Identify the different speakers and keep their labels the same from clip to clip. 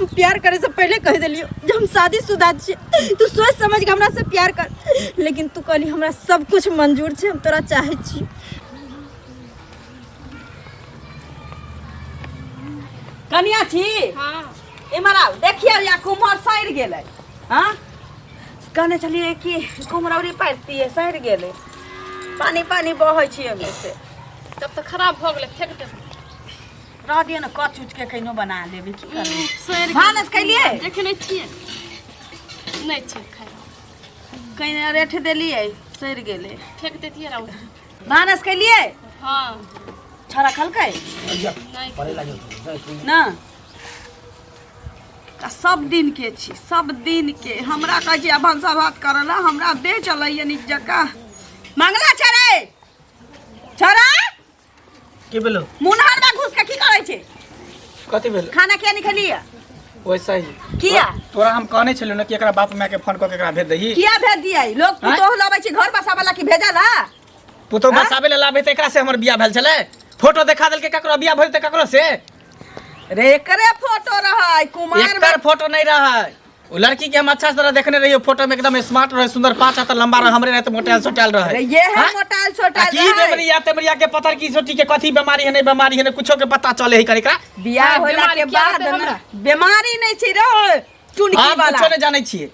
Speaker 1: हम प्यार करे से पहले कह दिलियो जब हम शादीशुदा छे तू सोच समझ के हमरा से प्यार कर, लेकिन तू कहली हमरा सब कुछ मंजूर छे, हम तोरा चाहे छी। कनिया छी
Speaker 2: हां
Speaker 1: इमरा देखिए या कुमार सैर गेले। हां कहने चलिए कि कुमरौरी पड़ती है सैर गेले, पानी पानी बहै छी अभी से।
Speaker 2: तब तो खराब हो गेले, फेंक दे।
Speaker 1: रह दिए ना कच उच के कहिनो बना लेबे की करबे।
Speaker 2: सैर
Speaker 1: भानस कैलिए
Speaker 2: देखे नहीं छिए नहीं छै खाए
Speaker 1: कहीं रेठ देलिए सैर गेले,
Speaker 2: फेंक देतिए रहा।
Speaker 1: भानस कैलिए
Speaker 2: हां
Speaker 1: छरा खलकै
Speaker 2: नहीं
Speaker 1: ना का सब दिन के छी, सब दिन के हमरा कह छी भंसा भात करला हमरा दे चलैया निक जका मंगला छरे छरा
Speaker 3: की भेलो
Speaker 1: मुनहर में घुस के की करे छे
Speaker 3: कथि भेलो
Speaker 1: खाना किया नहीं खलिया
Speaker 3: वैसा ही
Speaker 1: किया
Speaker 3: तोरा हम कहने छलियो ना कि एकरा बाप माय के फोन क के एकरा भेज दही
Speaker 1: किया भेज दिया लोग पुतोह लबै छी घर बसा वाला की भेजला
Speaker 3: पुतो बसाबे ले लाबे त एकरा से हमर बियाह भेल छले। फोटो देखा देल के ककरो बियाह भेल त ककरो से
Speaker 1: रे करे फोटो रहै कुमार में
Speaker 3: एकर फोटो नहीं रहै। वो लड़की के हम अच्छा से देखने रहियो, फोटो में एकदम स्मार्ट रहे, सुंदर, 5 हाथ लंबा रहे, हमरे रहे तो मोटाल सोटाल रहे।
Speaker 1: रे ये है मोटाल सोटाल
Speaker 3: की बेमरिया तेमरिया के पत्थर की सोटी के कथी बीमारी है नहीं बीमारी है नहीं कुछो के पता चले है करिका।
Speaker 1: बियाह होला के बाद ना बीमारी नहीं छी रे चुनकी
Speaker 3: हम
Speaker 1: वाला
Speaker 3: कुछो नहीं जाने छिए।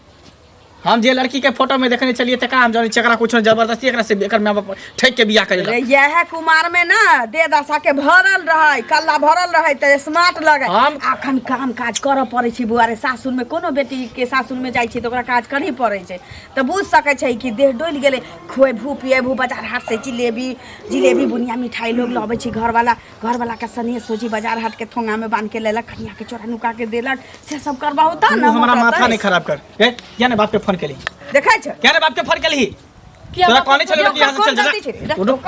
Speaker 3: हम जे लड़की के फोटो में देखने चलिए तकरा हम जाने छिए एकरा कुछो जबरदस्ती एकरा से एकर मां बाप ठेक के बियाह करेला।
Speaker 1: रे यह कुमार में ना दे दशा के भरल रहे, कल्ला भरल रहे त स्मार्ट लगे।
Speaker 3: हम
Speaker 1: अखन काम काज कर पड़े छी बुआरे, सासुर में कोनो बेटी के सासुर में जाई छी त ओकरा काज करही पड़े छै त बुझ सकै छै कि देह डोल गेले। खोए भू पिए भू बाजार हाट से जिलेबी बुनिया मिठाई लोग लाबै छी, घर वाला के सनिए सोची बाजार हाट के ठोंगा में बांध के लेलक, खनिया के चोरा नुका के देलक, से सब करबा होता ना।
Speaker 3: हमरा माथा नहीं खराब कर ए या ने बाप के फोन केली
Speaker 1: देखै छ
Speaker 3: क्या ने बाप के फोन केली तोरा कहने चले कि यहां से चल जा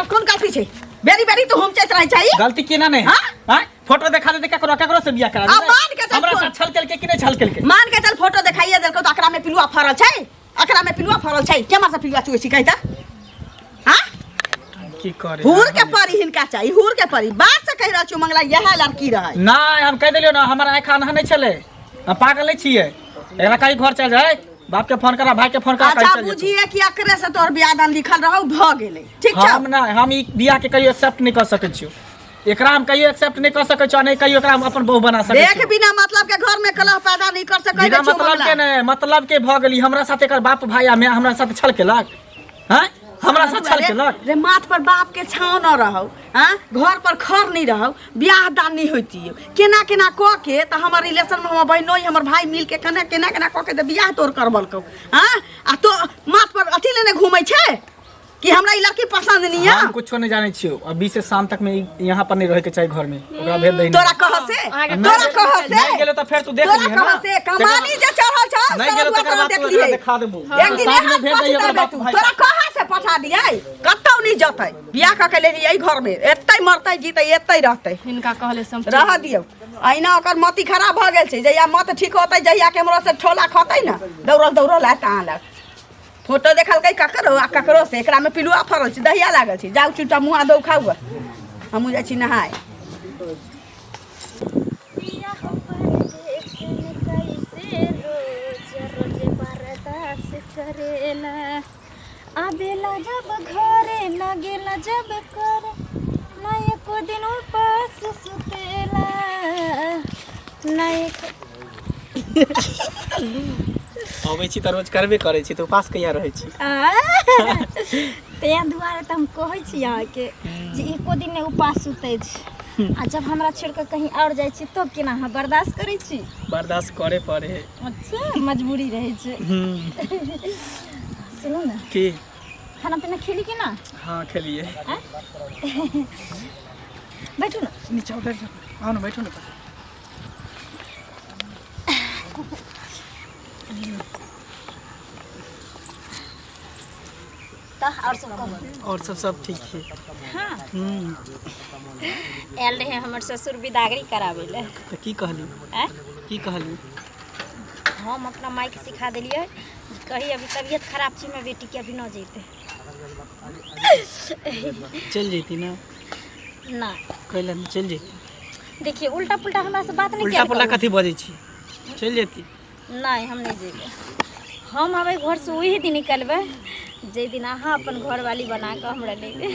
Speaker 1: कौन गलती छै बेरी बेरी तो हम चैत रहे चाहिए
Speaker 3: गलती केना नहीं हां फोटो दिखा दे ककरो से बियाह करा दे
Speaker 1: मान के चल
Speaker 3: हमरा से छल केल के कि नहीं छल केल के
Speaker 1: मान के चल फोटो दिखाइए देलको त अकरा में पिलुआ फरल छै, अकरा में पिलुआ फरल छै केमा से पिलुआ चुए छी कहि त हां
Speaker 3: की करे
Speaker 1: हुर के परी हिनका चाहिए, हुर के परी बात से कह रहा छु मंगला यह लड़की रहे
Speaker 3: ना हम कह देलियो ना हमरा आंख आना नहीं चले हम पागल नहीं छिए। एकरा कहीं घर चल जाए बाप के फोन करा भाई के फोन करा
Speaker 1: अच्छा बुझिए कि अकरे से तोर बियाह दान लिखल रहौ भ गेलै ठीक छै।
Speaker 3: हम ना हम ई बियाह के कहियो एक्सेप्ट नहीं कर सकै छियो, एकरा हम कहियो एक्सेप्ट नहीं कर सकै छियो, नहीं कहियो एकरा हम अपन बहू बना सकै छियो।
Speaker 1: देख बिना मतलब के घर में कलह पैदा नहीं कर सकै
Speaker 3: बिना मतलब के नहीं मतलब के भ गेली हमरा साथ एकर बाप भाई आ मैं हमरा साथ छल केलक हैं हमरा साथ छल केलक
Speaker 1: रे माथ पर बाप के छाव न रहौ हां घर पर खर नहीं रहौ बियाह दान नहीं होती केना केना क के त हमर रिलेशन में हमर बहिनोई हमर भाई मिल के केना केना क के त बियाह तोर करबलकौ हां आ तो माथ पर अथी लेने घुमै छै कि हमरा ई लड़की पसंद नहीं है।
Speaker 3: हम कुछो नहीं जाने छियो, अभी से शाम तक में यहाँ पर नहीं रहे के चाहिए घर में ओकरा भेज दही
Speaker 1: तोरा कह से
Speaker 3: नहीं गेलो त फेर तू देख ली है ना
Speaker 1: से कमानी जे चढ़ल छ
Speaker 3: नहीं गेलो त बात तू दिखा देबो
Speaker 1: एक दिन
Speaker 3: साथ में भेज दही ओकरा बाप भाई
Speaker 1: तोरा कहां से पठा दियै कतौ नहीं जतै बियाह क के ले लियै घर में एतै मरतै जीतै एतै रहतै
Speaker 2: इनका कहले सम
Speaker 1: रह दियौ अहिना ओकर मति खराब भ गेल छै। जहिया मत ठीक होतै जहिया के हमरो से ठोला खतै ना दौड़ल आ कहां फोटो देखलकै ककरो आ ककरो से एकरा में पिलुआ फरल छै दहिया लागल छै जाउ चुटा मुआ दौ खाउ हमहु जाइ छी नहाय।
Speaker 4: आबेला जब घरे लगेला जब करे नए को दिन उपास सुतेला नए
Speaker 3: अबै छी त रोज करबे करै छी त उपास कहिया रहै छी
Speaker 4: तें दुआरे त हम कहै छी यहाँ के जे एको दिन नहीं उपास सुते छी आ जब हमरा छोड़ के कहीं और जाय छी तो केना हम बर्दाश्त करै छी
Speaker 3: बर्दाश्त करे पड़े है।
Speaker 4: अच्छा मजबूरी रहे छै। सुनो ना
Speaker 3: की
Speaker 4: खाना पीना खेली कि ना?
Speaker 3: हाँ खेलिए
Speaker 4: बैठो ना
Speaker 3: नीचे उतर जाओ आओ ना बैठो ना और सब ठीक है।
Speaker 4: हाँ आयल रहे हमर ससुर विदागरी करावे ले
Speaker 3: तो की कहली की कहली
Speaker 4: हम अपना माई के सिखा दिलिए कही अभी तबीयत खराब छी मैं बेटी के अभी न जेते
Speaker 3: चल जेती ना
Speaker 4: ना
Speaker 3: कहला चल जेती।
Speaker 4: देखिए उल्टा पुल्टा हमरा से बात नहीं
Speaker 3: उल्टा पुल्टा कथी बजै छी चल जेती।
Speaker 4: नहीं हम नहीं जेबे। हम अबे घर से वही दिन निकलबे जे दिन अहाँ अपन घरवाली बना के हमरा लेबे।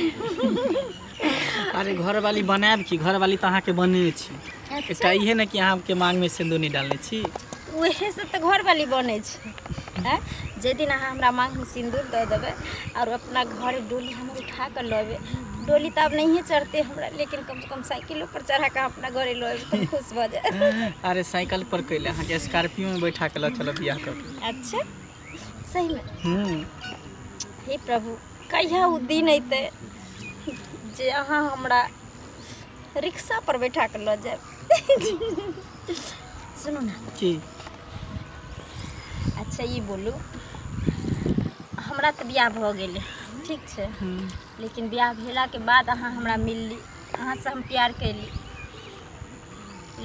Speaker 3: अरे घर वाली बनाएब कि घर वाली तो अहाँ के बने छी। एकटा इहे न कि अहाँ के मांग में सिंदूर नहीं डालने छी।
Speaker 4: वही से तो घरवाली बने छै। हैं जे दिन अहाँ हमरा मांग में सिंदूर दे देबे और अपना घर डोली हम उठा कर लेबे। डोली तो अब नहीं चढ़ते हमरा, लेकिन कम से कम साइकिलों पर चढ़ा के अपना घरे लेबे तो खुश हो जाए।
Speaker 3: अरे साइकिल पर कैले अहाँ के स्कॉर्पियो में बैठा के ल चलो बियाह कर।
Speaker 4: अच्छा सही में। हे प्रभु कहिया उ दिन अइते जे अहाँ हमरा रिक्शा पर बैठा के ल जाए। सुनो ना।
Speaker 3: की
Speaker 4: अच्छा ये बोलू, हमरा तो बियाह भ गेलै ठीक छै, लेकिन बियाह भेला के बाद अहाँ हमरा मिलली, अहाँ से हम प्यार कैली,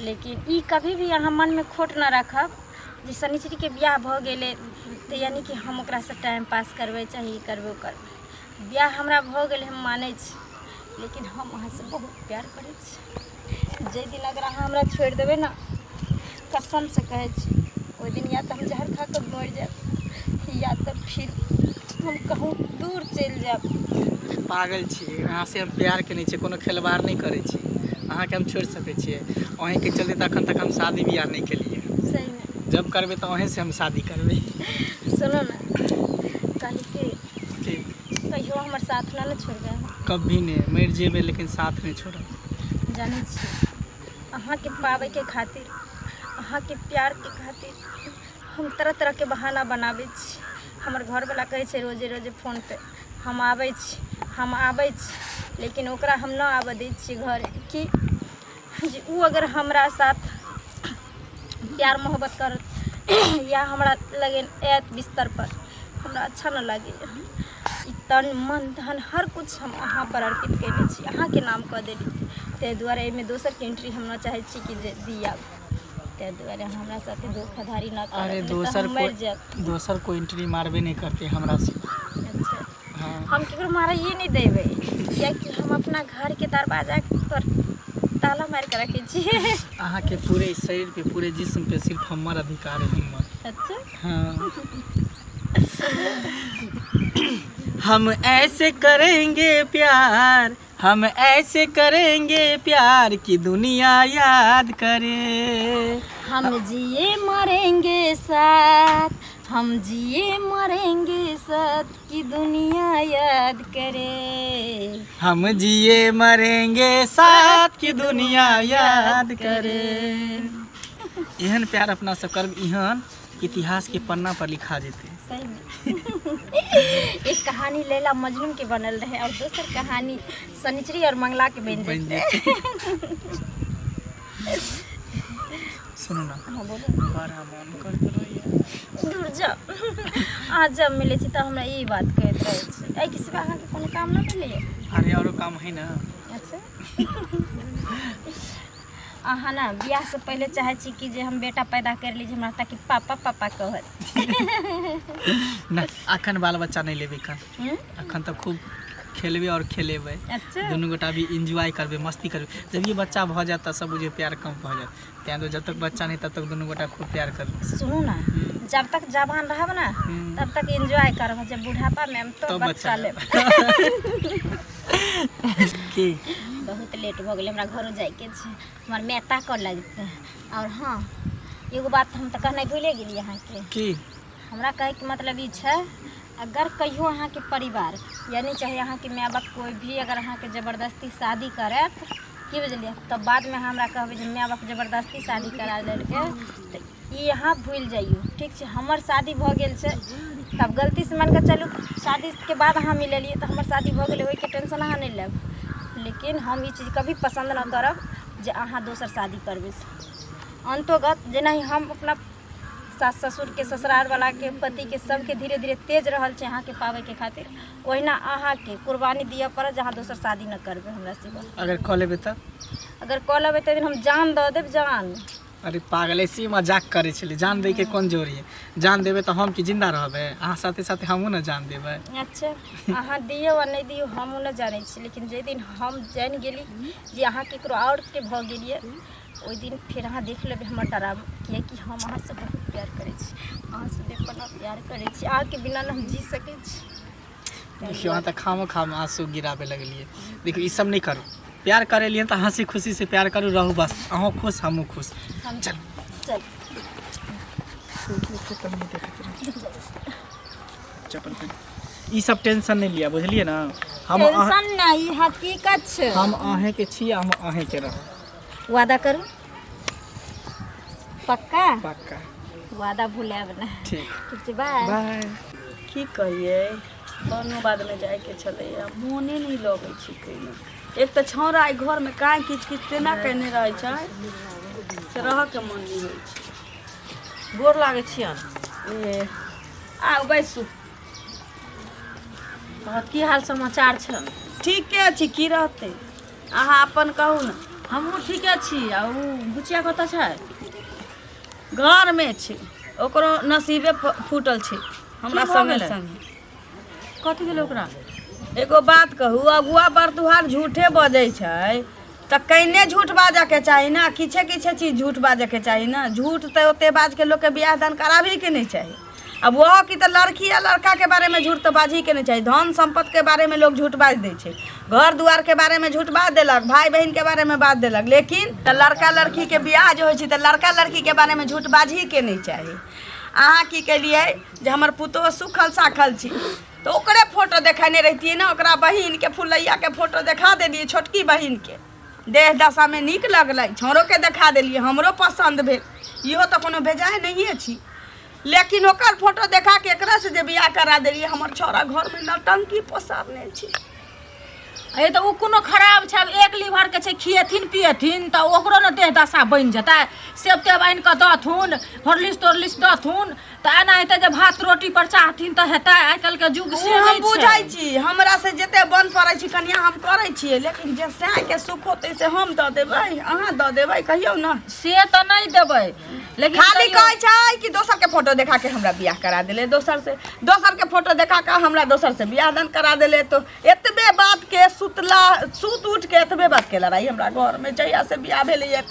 Speaker 4: लेकिन ई कभी भी अहाँ मन में खोट न रखब जे शनिचरी के बियाह भ गेलै तो यानी कि हम ओकरा से टाइम पास करबै चाहे ई करबै ओ करबै। बियाह हमरा भ गेलै हम मानै छी, लेकिन हम अहाँ से बहुत प्यार करै छी। जे दिन अगर अहाँ हमरा छोड़ देबै ना, कसम से कहै छी ओहि दिन या तो हम जहर खा कर मर जाए या तो फिर हम कहूँ दूर चल जाए।
Speaker 3: पागल छी, अहाँ से हम प्यार के नहीं छै, कोनो खिलवाड़ नहीं करे छी। अहाँ के हम छोड़ सके छिए। अहीं के चलते तखन तक हम शादी बियाह नहीं केलिए।
Speaker 4: सही में
Speaker 3: जब करबे तो अहीं से हम शादी करबे।
Speaker 4: सुनो ना, कहीं के
Speaker 3: ठीक
Speaker 4: कहियो हमर साथ ना छोड़बै।
Speaker 3: कभी नहीं मर जेबे लेकिन साथ नहीं छोड़ब।
Speaker 4: जानै छी अहाँ के पाबै के खातिर, अहाँ के प्यार के खातिर हम तरह तरह के बहाना बनाबै छी। हमर घरवाला कहै छै रोजे रोजे फोन पे हम आबै छी, लेकिन ओकरा हम ना आबऽ दै छियै घर कि जे उ अगर हमरा साथ प्यार मोहब्बत करत या हमरा लगे ऐत बिस्तर पर हमरा अच्छा न लगे। ई तन मन धन हर कुछ हम अहाँ पर अर्पित कैले छी, अहाँ के नाम कऽ देली। ताहि दुआरे एहिमे दोसर के एंट्री हम न चाहै छी कि जे दिया। ताहि दुआरे हमरा साथे धोखाधड़ी न करब।
Speaker 3: अरे दोसर को एंट्री मारबे नहीं करते हमरा से।
Speaker 4: अच्छा
Speaker 3: हाँ।
Speaker 4: हम केकरो मारे ये नहीं देबै, कियाकि हम अपना घर के दरवाजा पर ताला मार के रखे छी।
Speaker 3: अहाँ के पूरे शरीर पे पूरे जिस्म पे सिर्फ हमारा अधिकार है हिम्मत।
Speaker 4: अच्छा
Speaker 3: हाँ। हम ऐसे करेंगे प्यार, हम ऐसे करेंगे प्यार कि दुनिया याद करे।
Speaker 4: हम जिए मरेंगे साथ, हम जिए मरेंगे साथ कि दुनिया याद करे।
Speaker 3: हम जिए मरेंगे साथ की दुनिया याद करे। एहन प्यार अपना सब करब, एहन इतिहास के पन्ना पर लिखा जेते।
Speaker 4: सही में। एक कहानी लैला मजनू के बनल रहे और दूसर कहानी शनिचरी और मंगला के बन जेते।
Speaker 3: सुनो ना,
Speaker 4: हाँ बोलो।
Speaker 3: बड़ा मन कर रही
Speaker 4: दूर जा। आज जब मिले छी तो हमरा ई बात कहत रहे छी। एहि के सिवा अहाँ के कोनो काम ना भेलै?
Speaker 3: अरे औरो काम है ना।
Speaker 4: अच्छा। अहाँ ना बियाह से पहले चाहे छी कि जे हम बेटा पैदा कर ली हमरा, ताकि पापा पापा कहत।
Speaker 3: ना अखन बाल बच्चा नहीं लेबे कन। अखन तो खूब खेलबे और खेलेबे।
Speaker 4: अच्छा
Speaker 3: दोनों गोटा भी इंजॉय करबे, मस्ती करबे। जब ये बच्चा भ जाता सब बुझे प्यार कम भ जाता। त्या तो जब तक बच्चा नहीं तब तक दोनों गोटा खूब प्यार करबे।
Speaker 4: सुनो ना, जब तक जवान रहब ना तब तक एंजॉय करब, जब बुढ़ापा में हम तो बच्चा लेब।
Speaker 3: की
Speaker 4: बहुत लेट भ गेलै, हमरा घरो जाए के छै। हमर माय ताकऽ लगतै। और हाँ एगो बात हम तऽ कहनाइ भूले गेली अहाँ के।
Speaker 3: की
Speaker 4: हमरा कहे के मतलब ई छै, अगर कहियो अहाँ के परिवार यानी चाहे अहाँ के माय बाप कोई भी अगर अहाँ के जबरदस्ती शादी करत, की बुझलिए, तब बाद में हमरा कहबै जे माय बाप जबरदस्ती शादी करा देलकै, तऽ ई अहाँ भूल जाइयो। ठीक छै, हमर शादी भ गेल छै, तब गलती से मान के चलू शादी के बाद अहाँ मिललिए तऽ हमर शादी भ गेलै, ओहि के टेंशन अहाँ नहीं लेब। लेकिन हम ई चीज कभी पसंद न करब जे अहाँ दोसर शादी करबै। अंतोगत जेना ही हम अपना सास ससुर के ससुराल वाला के पति के सबके धीरे धीरे तेज रहल छै अहाँ के पावे के खातिर, ओहिना अहाँ के कुर्बानी दिए पड़त जहाँ दोसर शादी न करबै हमरा सिवा।
Speaker 3: अगर कह लेबे त
Speaker 4: अगर कह लेबै तऽ हम जान दऽ देब, जान।
Speaker 3: अरे पागल ऐसी मजाक करे छले, जान दे के कोन जोरी है, जान देबे तो हम की जिंदा रहबे, अहाँ साथे साथे हमहू न जान देबे।
Speaker 4: अच्छा अहाँ दियो वा नहीं दियो हम न जाने छी, लेकिन जे दिन हम जान गेली जे अहाँ केकरो और के भ गेलिए ओइ दिन फिर अहाँ देख लेबे हमर डराव, कियाकि हम अहाँ से बहुत प्यार करे छी, अहाँ से बेपनाह प्यार करे छी, अहाँ के बिना न हम जी सके छी।
Speaker 3: देखियो अहाँ त खामो खाम आंसू गिराबे लगलिए। देखियो ई सब नहीं करू, प्यार करे लिए तो हंसी खुशी से प्यार करू, रहू बस, अहों खुश हमहू खुश। चल
Speaker 4: चल
Speaker 3: ई सब टेंशन नहीं लिया, बुझलिए ना। हम
Speaker 4: टेंशन नहीं, हकीकत छै।
Speaker 3: हम आहे के छी, हम आहे के रह।
Speaker 4: वादा करू पक्का
Speaker 3: पक्का
Speaker 4: वादा भुलाब ना।
Speaker 3: ठीक
Speaker 4: ठीक छै, बाय
Speaker 3: बाय।
Speaker 1: की कहिए कोनो बात में जाए के चले, मोने नहीं लगे छी कहियो। एक तो छौरा आई घर में काहे किच किच तेना कहने रहे छै से रह के मन नहीं होय छै।
Speaker 5: गोर लागे छियन।
Speaker 1: ए आ बैसू।
Speaker 5: और की हाल समाचार छन?
Speaker 1: ठीके छी, की रहते अहाँ अपन कहू ना।
Speaker 5: हमहूँ ठीके छी। आ उ बुचिया कतऽ छै?
Speaker 1: घर में छै, ओकरो नसीबे फूटल छै हमरा
Speaker 5: की भऽ
Speaker 1: संगे
Speaker 5: गेलै?
Speaker 1: संगे।
Speaker 5: कथी गेलै ओकरा?
Speaker 1: एगो बात कहू, अगुआ बरदुहार झूठे बजै छै तऽ कहिने झूठ बाजऽ के चाही ना, किछे किछे चीज झूठ बाजऽ के चाही ना। झूठ तो ओते बाज के लोग के बियाह दान कराबी के नहीं चाही। अब वह की तो लड़की या लड़का के बारे में झूठ तो बाजी के नहीं चाही। धन संपत्ति के बारे में लोग झूठ बाज दै छै, घर दुआर के बारे में झूठ बाज देलक, भाई बहन के बारे में बात देलक, लेकिन तो लड़का लड़की के बियाह जो होइ छै तो लड़का लड़की के बारे में झूठ बाजी के नहीं चाही। अहाँ की केलिए जे हमर पुतोह सुखल साखल छी तो ओकरे फोटो देखेने रहतिए ना, ओकरा बहिन के फुलैया के फोटो देखा देलिए, छोटकी बहिन के देह दशा में नीक लगलै, छोरो के देखा देलिए, हमरो पसंद भेल, इहो तो कोनो बेजाय नहीं छी। लेकिन ओकर फोटो देखा के एकरा से जे बियाह करा देलिए, हमर छोरा घर में नौटंकी पोसारने छी।
Speaker 5: ए तऽ उ कोनो खराब छै? अब एक लीवर के छै, खिएथिन पिएथिन तऽ ओकरो न देह दशा बनि जेतै। सेब तेब आनि कऽ दथुन, हॉर्लिक्स तोरलिक्स दथुन तऽ एना हेतै जे भात रोटी पर चाहथिन तऽ हेतै। आइ काल्हि के युग से
Speaker 1: हम
Speaker 5: नहि
Speaker 1: बुझै
Speaker 5: छै।
Speaker 1: छी, हमरा से जते बन पड़ै छी कनिया हम करै छियै, लेकिन जे सैह के सुख होतै से हम दऽ देबै, अहाँ दऽ देबै कहियौ ना।
Speaker 5: से तऽ नहि देबै, लेकिन
Speaker 1: खाली
Speaker 5: तैयो-
Speaker 1: कहै छै कि दोसर के फोटो देखा के हमरा बियाह करा देले, दोसर के फोटो देखा के हमरा दोसर से बियाह दान करा देले। तो एतबे बात के सूत उठ के एतबे बात के लड़ाई हमरा घर में जहिया से बियाह भेले ये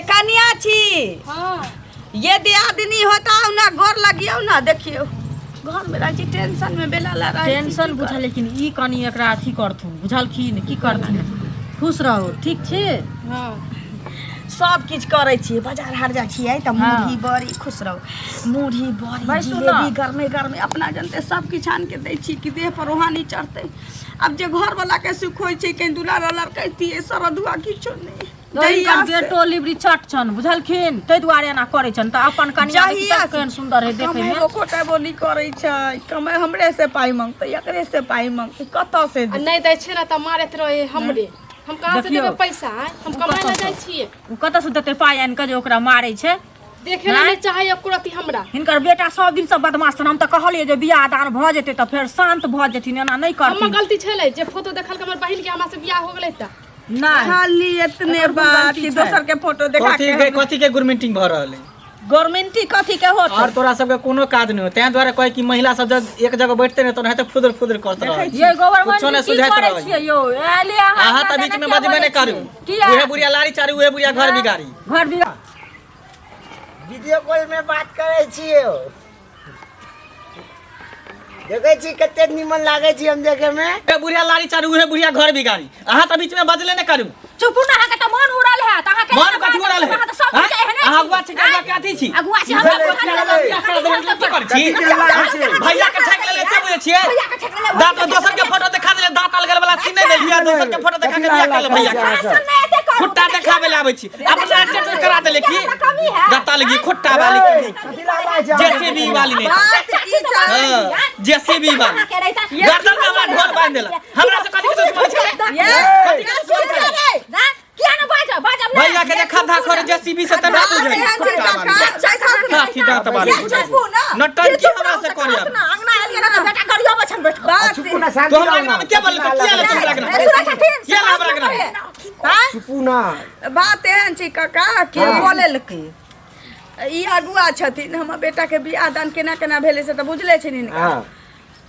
Speaker 1: कनिया छी।
Speaker 2: हाँ
Speaker 1: ये दियादिनी होता ना, गोर लगियो ना, देखियो घर में रह छी टेंशन में बेला ला रही।
Speaker 5: टेंशन बुझल, लेकिन ई कनी एकरा अथी करथुन, बुझलखिन की करथिन। खुश रहो, ठीक छी?
Speaker 2: हाँ
Speaker 1: सब किछ करे छी, बाजार हाट जा छियै त
Speaker 5: हाँ।
Speaker 1: मुरही बड़ी खुश रहो, मुरही बड़ी
Speaker 5: भाई सुन
Speaker 1: जिलेबी
Speaker 5: ना।
Speaker 1: गरमे गरमे अपना जनते सब किछ आन के दै छी कि देह पर रोहानी चढ़ते। अब जे घर वाला के सुख होय छै, कहीं दुलार लड़कैती सरदुआ किछो नहीं।
Speaker 5: जहिया बेटो लिबरी चट छन, बुझलखिन, तै दुआरे एना करै छन। तऽ अपन कनिया केहन सुंदर है देखे में।
Speaker 1: कोटा बोली करे छै, कमे हमरे से पाई मांगते, एकरे से पाई मांगते, कतौ से
Speaker 2: आ नहीं दै छै ना तऽ मारैत रहे हमरे। हम कहाँ से
Speaker 5: देखियौ।
Speaker 2: देबै पैसा? हम कमाए ला जाइ छियै।
Speaker 5: उ कतऽ से देतै पाइ आनि कऽ जे ओकरा मारै छै?
Speaker 2: देखे ला नहीं चाहे एको हमरा।
Speaker 5: हिनकर बेटा सब दिन से बदमाश छन। हम तऽ कहलियै जे बियाह दान भऽ जेतै तऽ फेर शांत भऽ जेथिन, एना नहि
Speaker 2: हमर
Speaker 5: करथिन।
Speaker 2: गलती छलै जे फोटो देखल के हमर बहिन के हमरा से बियाह हो गेलै त।
Speaker 5: नहीं
Speaker 1: खाली इतने
Speaker 5: एकर
Speaker 1: बात
Speaker 5: गलती
Speaker 1: कि
Speaker 5: छै।
Speaker 1: दोसर के फोटो देखा के
Speaker 3: कथी के गुरमीटिंग भ रहल है?
Speaker 1: गवर्नमेंटी कथी के होत
Speaker 3: और तोरा सबके कोनो काज नहीं हो, तें द्वारा कहे कि महिला सब जब एक जगह बैठते ने तो नहीं तो फुदर फुदर करते रहे।
Speaker 5: ये गवर्नमेंट
Speaker 3: कुछो ने
Speaker 5: की
Speaker 3: सुझाइत
Speaker 5: करै
Speaker 3: रहै।
Speaker 5: छियै यौ? एले
Speaker 3: अहाँ त बीच में बजबे नहीं करू, उहे बुढ़िया लारी चारू, उहे बुढ़िया घर बिगाड़ी।
Speaker 5: घर बिगाड़
Speaker 6: वीडियो कॉल में बात करे छियै। देखे छी कते निमन लागे छी हम देखे में।
Speaker 3: उहे बुढ़िया लारी चारू, उहे बुढ़िया घर बिगाड़ी। अहाँ त बीच में बजले नहीं करू।
Speaker 5: चुप ना, अहाँ के त मन उड़ल है, त अहाँ के
Speaker 3: मन कथी उड़ल है?
Speaker 5: अहाँ त सब कुछ एहने
Speaker 3: अहाँ
Speaker 5: छी।
Speaker 3: गुआ छिका के अथी छी?
Speaker 5: अगुआ छी हम
Speaker 3: की करै छी? भैया के छेक लेले से बुझे छियै? दांत में दोसर के फोटो देखा देले, दांत अलगल वाला सीन नहीं देलिए, दोसर के फोटो देखा के बियाह कर ले भैया के। खुट्टा देखावे ले आबै छी, अपना टेटू करा देले की? गत्ता लगी खुट्टा वाली जेसीबी वाली नहीं। हां जेसीबी वाली गर्दन में हमरा ढोल बांध देला। हमरा से कथि के दुश्मन छले?
Speaker 5: किया न बाजा बाजा
Speaker 3: भैया के देखा था करे जेसीबी से त ना बुझे। हाथी दांत वाली नटंकी हमरा से करिया।
Speaker 5: अंगना एलिए ना बेटा करियो बछन बैठ
Speaker 6: चुपू ना शांति
Speaker 3: तो हमरा में क्या बोल किया ले तुम लगना? किया हमरा लगना?
Speaker 6: चुपू ना।
Speaker 1: बात एहन छै काका के बोले लके ई अगुआ छथिन हमर बेटा के बियाह दान केना केना भेलै से तऽ बुझले छै हिनका
Speaker 6: हाँ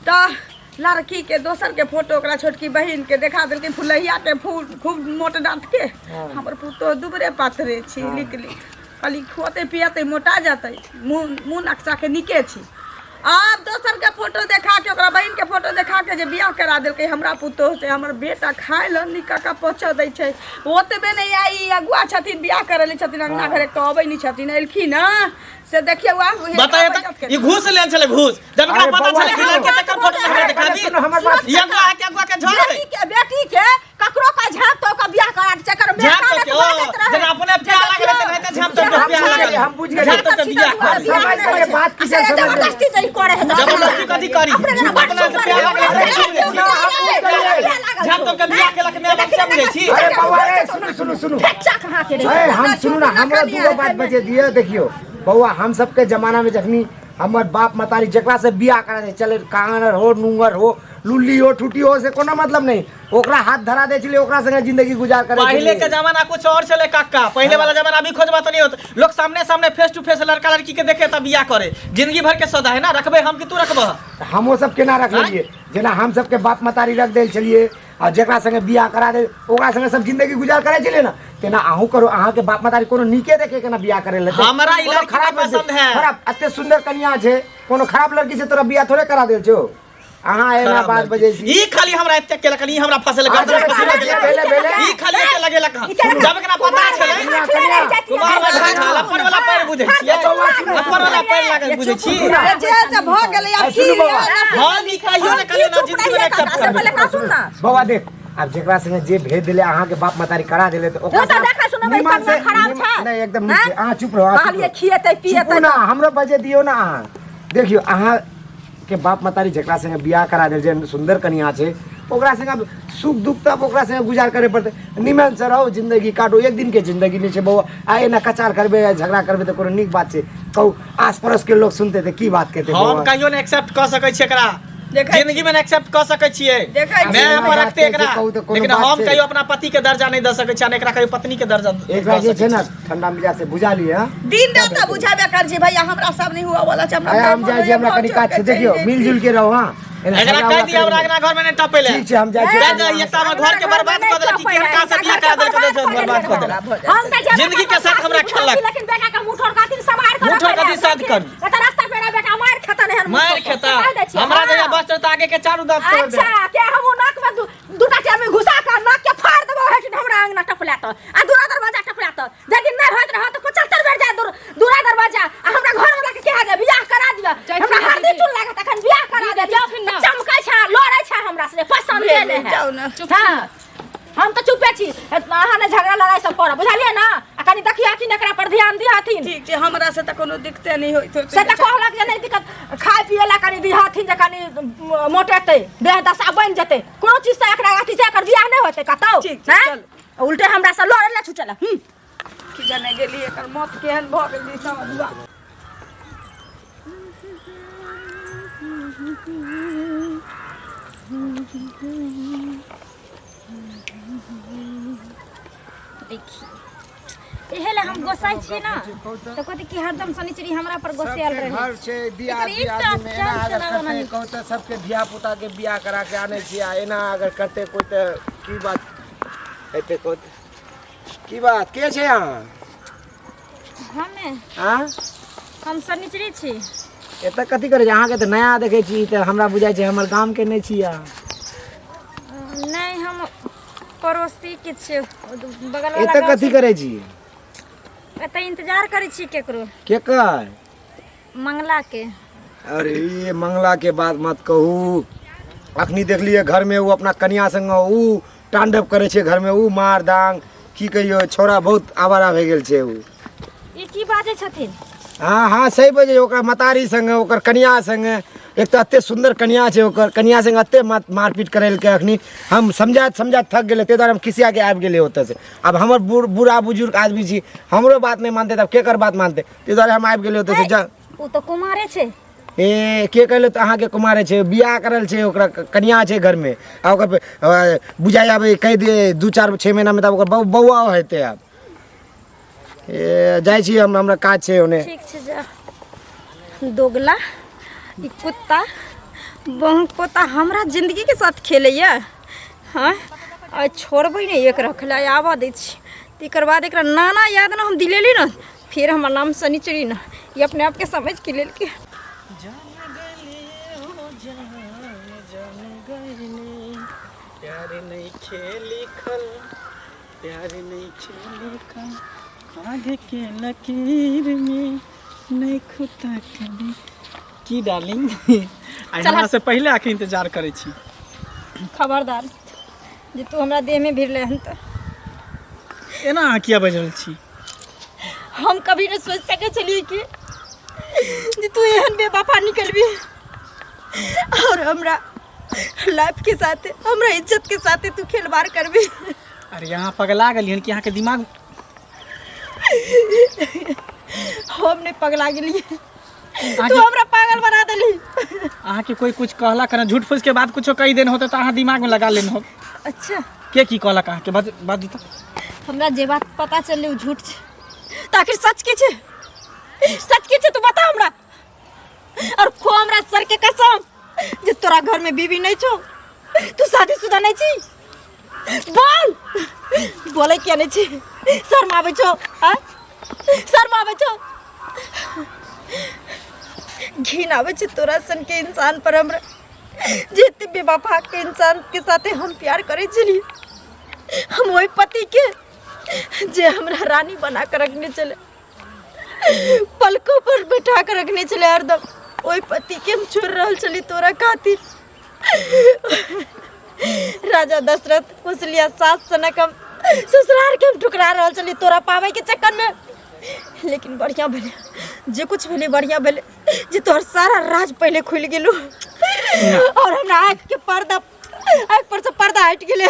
Speaker 1: तऽ लड़की के दोसर के फोटो ओकरा छोटकी बहिन के देखा देलकै फुलहिया के फूल खूब मोट डांट के हमर पुतो दुबरे पाथरे छी लिख खाली खोते पियते मोटा जाते मुँह नक्शा के निके छी आब दोसर के फोटो देखा के ओकरा बहिन के फोटो देखा के जे बियाह करा देलकै हमरा पुतो से हमर बेटा खाय ल निका का पहुँचा दै छै ओतबे नहीं आई अगुआ छथिन बियाह करले छथिन अंगना घरे तो अबै नहीं छथिन एलखिन ना से देखिए
Speaker 3: बताइए तक ये घूस लेन चले घूस जब का पता चले कि लड़के तक फोटो हमरा दिखा दी ये अगुआ के झोल
Speaker 5: बेटी के ककरो का झाप तो का बियाह करा दे चक्कर में
Speaker 3: झाप तो क्यों जब अपने प्यार लगे रहते नहीं तो झाप तो प्यार लगे
Speaker 6: हम बुझ गए
Speaker 3: झाप तो बियाह कर
Speaker 6: समझ गए बात की समझ
Speaker 5: जबरदस्ती जई करे है
Speaker 3: जबरदस्ती कथी करी अपना से प्यार लगे झाप तो के बियाह के लगे मैं बात समझे छी
Speaker 6: अरे बउआ ए सुनो सुनो
Speaker 5: बच्चा कहां के
Speaker 6: ए हम सुनो ना हमरा दूगो बात बचे दिए देखियो बउआ हम सबके जमाना में जखनी हमर बाप मतारी जकरा से बियाह करा दे चले कांगर हो नुंगर हो लुल्ली हो ठुटी हो से कोनो मतलब नहीं ओकरा हाथ धरा दे चले ओकरा संगे जिंदगी गुजार करे
Speaker 3: पहले के जमाना कुछ और चले काका पहले वाला जमाना अभी खोजबा तो नहीं होता लोग सामने सामने फेस टू फेस लड़का लड़की के देखे तब बियाह करे जिंदगी भर के सौदा है ना रखबे हम कि तू रखबह
Speaker 6: हमो सब केना रख लेलिए जेना हम सबके बाप मतारी रख दे चलिए और जकरा संगे बियाह करा दे ओकरा संगे सब जिंदगी गुजार करे चले ना तेना आहू करो अहाँ के बाप मतारी कोनो नीके देखे केना बियाह करे ले
Speaker 3: हमरा ई लड़की खराब पसंद है
Speaker 6: खराब अते सुंदर कन्या छे कोनो खराब लड़की से तोरा बियाह थोड़े करा देल छो अहाँ एना बात बजे छी
Speaker 3: ई खाली हमरा एते के लकनी हमरा फसल गर्दन फसल लगे ई खाली एते लगे लक जब केना पता छले तुम्हारा ढाला पर वाला पैर बुझे छियै पर वाला पैर लागे बुझे छी
Speaker 1: जे भ गेलै अब की
Speaker 3: हम ई कहियो ने कहियो ना जिंदगी में एक्सेप्ट
Speaker 6: बाबा देख अब जेकरा संगे जे भेज देले अहाँ के बाप मतारी करा देले तो ओकरा
Speaker 5: तो देखा सुनो भाई कन्ना खराब छै
Speaker 6: नहीं एकदम नीचे अहाँ चुप रहो
Speaker 5: कहलिए खिएते पिएते
Speaker 6: ना हमरो बजे दियो ना अहाँ देखियो अहाँ के बाप मतारी जेकरा संगे बियाह करा दे जे सुंदर कन्या छै ओकरा संगे सुख दुख तब ओकरा संगे गुजार करे पड़ते निमन से रहो जिंदगी काटो एक दिन के जिंदगी नहीं छै बउआ आए ना कचार करबे झगड़ा करबे तो कोनो नीक बात छै कहू आस पड़ोस के लोग सुनते थे की बात कहते
Speaker 3: हम कहियो ने एक्सेप्ट कर सकै छी एकरा जिंदगी में एक्सेप्ट कर सकै छियै मैं पर रखते एकरा लेकिन हम कहियो अपना पति के दर्जा नहीं द सकै छी ने एकरा कहियो पत्नी के दर्जा
Speaker 6: एकरा जे छै ना ठंडा मिजाज से बुझा लिया
Speaker 1: दिन रात त बुझाबे कर छी भैया हमरा सब नहीं हुआ वाला छै हमरा
Speaker 6: हम जाय छी हमरा कनी काज छै देखियो मिलजुल के रहो हां
Speaker 3: एकरा कह दिया हमरा अगना घर में नहीं टपेले
Speaker 6: ठीक छै हम जाय छी
Speaker 3: ये त हमर घर के बर्बाद कर देलक कि केहन का से बियाह करा देलक तो बर्बाद कर देलक
Speaker 5: हम त
Speaker 3: जिंदगी के साथ हमरा खेलक
Speaker 5: लेकिन बेटा का मुठोर कातिल समार कर
Speaker 3: मुठोर कातिल साथ कर
Speaker 5: त रास्ता पे बेटा मार खाता नहीं
Speaker 3: मार खेता हमरा जगह बस चलता आगे के चारू दांत तोड़ दे
Speaker 5: अच्छा क्या हम नाक में दूटा टेम में घुसा कर नाक के फाड़ देबो है हमरा अंगना टपला त आ दूरा दरवाजा टपला त यदि नहीं होत रह तो 75 बेर जाए दूरा दरवाजा आ हमरा घर वाला के कह दे बियाह करा दिया हमरा हल्दी चुन लागत अखन बियाह करा दे चमकै छ लड़ै छ हमरा से पसंद ले है हां हम तो चुपे छी अहाँ ने झगड़ा लड़ाई सब कर बुझलिए ना आ कनी देखिया कि एकरा पर ध्यान दियाथिन
Speaker 1: ठीक छै हमरा से त कोनो दिक्कते नहीं होइत होते
Speaker 5: से त कहलक जे नहीं दिक्कत खाय पिए ला कनी दिहाथिन जे कनी मोटेते देह दशा बन जते कोनो चीज से एकरा अथी से एकर बियाह नहीं होते कतौ
Speaker 1: ठीक छै,
Speaker 5: हैं? उल्टे हमरा से लड़े ला छुटला
Speaker 1: कि जाने गेली एकर मत केहन भ गेली समझवा
Speaker 4: देखी एहेले हम गोसाई छी ना तो कहते कि हरदम शनिचरी हमरा पर गोसेल रहे
Speaker 6: घर से दिया दिया में एना अगर करते कहू तो सबके धिया पुता के बियाह करा के आने छी आ एना अगर करते कोई तो की बात एते को की बात के छै अहाँ
Speaker 4: हमें
Speaker 6: हां
Speaker 4: हम शनिचरी छी
Speaker 6: एते कथि करे अहाँ के तो नया देखे छी तो हमरा बुझाय छै हमर गांव के नहीं छी
Speaker 4: नहीं हम पड़ोसी के छी बगल वाला
Speaker 6: एते कथि करे छी
Speaker 4: एते इंतजार करै छी केकरो
Speaker 6: केकर
Speaker 4: मंगला के
Speaker 6: अरे ये मंगला के बात मत कहू अखनी देख लिए घर में वो अपना कन्या संग ऊ तांडव करे छे घर में ऊ मार दांग की कहियो छोरा बहुत आवारा भे गेल छे ऊ
Speaker 4: ई की बाजे छथिन
Speaker 6: हाँ हाँ सही बजे ओकर मतारी संग ओकर कन्या संग एक तो अत्ते सुंदर कन्या छे ओकर कन्या संग अत्ते मारपीट करैल के अखनी हम समझात थक गेले ते द्वारा हम खिसिया के आबि गेले ओतऽ से अब हमर बूढ़ा बुजुर्ग आदमी छी हमरो बात नहीं मानते तब केकर बात मानते ते द्वारा हम आबि गेले ओतऽ से जा
Speaker 4: ऊ तो कुमारे छे
Speaker 6: ए के कहले तो अहाँ के कुमारे छे बियाह करल छे ओकरा कन्या छे घर में आ ओकर बुझाय आबे कह दे 2-4-6 महीना में तब ओकर बौआ हेते अब जाइ छी हम, हमरा काज छै ओने।
Speaker 4: ठीक छै जा। दोगला ई कुत्ता बहु पोता हमरा जिंदगी के साथ खेलैया। हाँ आ छोड़बै नहीं एक रखला आवा दै छी। तकर बाद एकरा नाना याद ना हम दिलेली ना फिर हमर नाम शनिचरी ना ये अपने आप के समझ के लेल के
Speaker 3: प्यार नहीं खेली खल, प्यार नहीं खेली खल, आगे के लकीर में नहीं खुता कभी की डार्लिंग। आई हमरा से पहले आके इंतजार करे छी।
Speaker 4: खबरदार जे तू हमरा देह में भिड़ले हन त
Speaker 3: एना अहाँ किया बजल छी?
Speaker 4: हम कभी न सोच सके चलिए कि जे तू एहन बेवफा निकलबी और हमरा लाइफ के साथ हमरा इज्जत के साथ तू खिलवाड़ करबी।
Speaker 3: अरे यहाँ पगला गली हन कि यहाँ के दिमाग
Speaker 4: हम नहीं पगला गेली तू हमरा पागल बना देली।
Speaker 3: अहाँ के कोई कुछ कहला करना झूठ फूस के बाद कुछो कही देन होते तो अहाँ दिमाग में लगा लेन हो।
Speaker 4: अच्छा
Speaker 3: के की कहला अहाँ के बात दी तो
Speaker 4: हमरा जे बात पता चलले उ झूठ छे त आखिर सच के छे? सच के छे तू बता हमरा। और खो हमरा सर के कसम जे तोरा घर में बीवी नहीं छो तू शादीशुदा नहीं छी। बोल बोले क्या नहीं छी? शर्म आवे छो? हां शर्म आवे छो? घिन आवे छे तोरा सन के इंसान पर हमरा जेते बेवफा के इंसान के साथे हम प्यार करे छली। हम वही पति के जे हमरा रानी बना कर रखने चले पलकों पर बैठा कर रखने चले हरदम वही पति के हम छोड़ रहल चली तोरा खातिर। राजा दशरथ कुशलिया सास सनक हम ससुराल के हम ठुकरा रहल चली तोरा पावे के चक्कर में। लेकिन बढ़िया भेले जे कुछ भेले बढ़िया भेले जे तोहर सारा राज पहले खुल गेलो और हमरा आँख के पर्दा आँख पर से पर्दा हट गेले।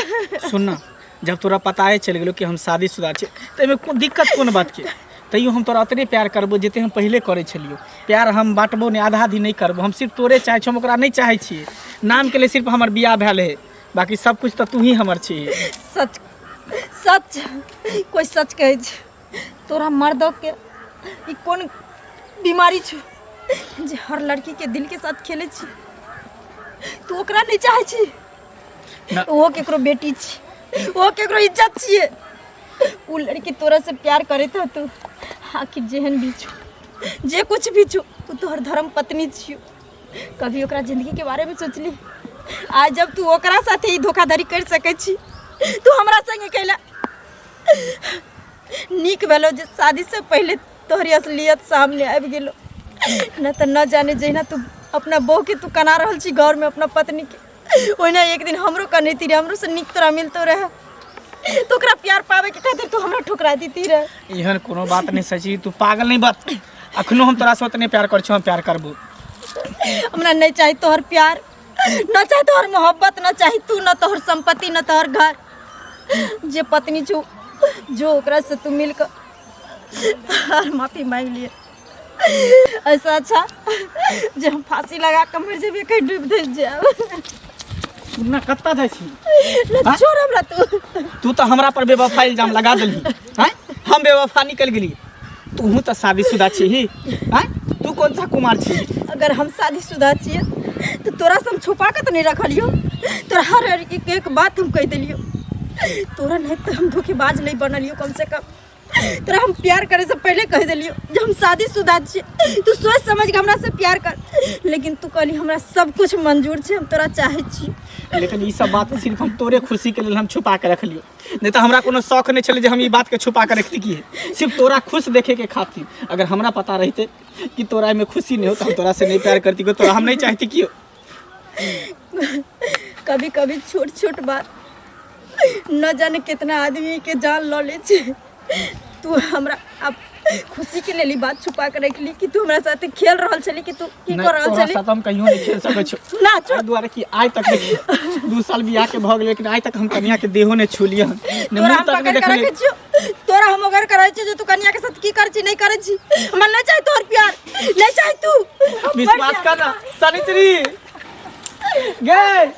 Speaker 3: सुनना जब तोरा पता है चल गेलो कि हम शादीशुदा छे तो एमे कोन दिक्कत कोन बात के? तैयो हम तोरा उतने प्यार करबो जेते हम पहले करे छलियो। प्यार हम बांटबो ने आधा आधी नहीं करबो। हम सिर्फ तोरे चाहे छो, हम ओकरा नहीं चाहे छिए। नाम के लिए सिर्फ हमर बियाह भेल है, बाकी सब कुछ तो तू ही हमर छी।
Speaker 4: सच सच कोई सच कहे छे तोरा मर्दों के ई कौन बीमारी छो जे हर लड़की के दिल के साथ खेले छी? तू ओकरा नहीं चाहे छी? वो केकरो बेटी छी, वो केकरो इज्जत छिए। वो लड़की तोरा से प्यार करे था तू आखिर जेहन भी छो जे कुछ भी छो तू तोहर धर्म पत्नी छियो। कभी ओकरा जिंदगी के बारे में सोचली? आज जब तू ओकरा साथे ही धोखाधड़ी कर सके छी तू हमरा संगे कैला नीक भेलो जे शादी से पहले तोहरी असलियत सामने आबि गेलो। न त न जाने जहिना तू अपना बहू के तू कना रहल छी घर में अपना पत्नी के ओहिना एक दिन हमरो कनैती रहे, हमरो से नीक तोरा मिलतो रहे। तो ओकरा प्यार पावे के खातिर तू हमरा ठुकरा देती रहे।
Speaker 3: एहन कोनो बात नहीं सची, तू पागल नहीं बात। अखनो हम तोरा से उतने प्यार कर छो, हम प्यार करबो।
Speaker 4: हमरा नहीं चाहिए तोहर प्यार, न चाहे तोहर मोहब्बत, न चाहे तू, न तोहर संपत्ति, न तोहर घर। जे पत्नी छू जो ओकरा से तू मिलकर माफी मांग लिए। ऐसा अच्छा जे हम फांसी लगा के मर जेबे कहीं डूब दे जाब।
Speaker 3: सुनना कत्ता जाय छी?
Speaker 4: न छोड़ हमरा
Speaker 3: तू तो हमरा पर बेवफा इल्जाम लगा देली। हैं हम बेवफा निकल गेली, तू तो शादीशुदा छी। हैं तू कौन सा कुमार छी?
Speaker 4: अगर हम शादीशुदा छिए तो तोरा से हम छुपा के तो नहीं रखलियो। तोरा हर एक बात हम कह दिलियो। तोरा नहीं तो हम धोखेबाज नहीं बनलियो। कम से कम तोरा हम प्यार करे से पहले कह दिलियो जब हम शादीशुदा छिए। तू सोच समझ के हमरा से प्यार कर, लेकिन तू कहली हमरा सब कुछ मंजूर छे, हम तोरा चाहे छी।
Speaker 3: लेकिन ये सब बात सिर्फ हम तोरे खुशी के लिए हम छुपा के रख लियो। नहीं तो हमरा कोनो शौक नहीं चले जे हम ये बात के छुपा के रखती की सिर्फ तोरा खुश देखे के खातिर। अगर हमरा पता रहते कि तोरा में खुशी नहीं हो तो हम तोरा से नहीं प्यार करती को, तोरा हम नहीं चाहती कि
Speaker 4: कभी कभी छोट छोट बात न जाने कितना आदमी के जान लो ले छे। तू हमरा अब खुशी के लिए बात छुपा के रख ली कि तू हमरा साथे खेल रहल छली कि तू की कर रहल छली।
Speaker 3: साथ हम कहियो नहीं खेल सकै छो
Speaker 4: ना छोड़
Speaker 3: द्वारा कि आज तक देखिए 2 साल बियाह के भ गेल, लेकिन आज तक हम कन्या के देहो ने छुलिया ने मुंह तक ने देखले।
Speaker 4: तोरा हम अगर करे छी जे तू कन्या के साथ की कर छी नहीं करे छी। हमरा नहीं चाहे तोहर प्यार, नहीं चाहे तू।
Speaker 3: विश्वास करना सनित्री गए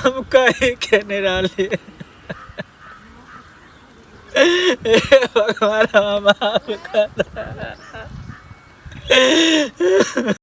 Speaker 3: हम कहीं के नहीं डाले भगवान हम माफ कर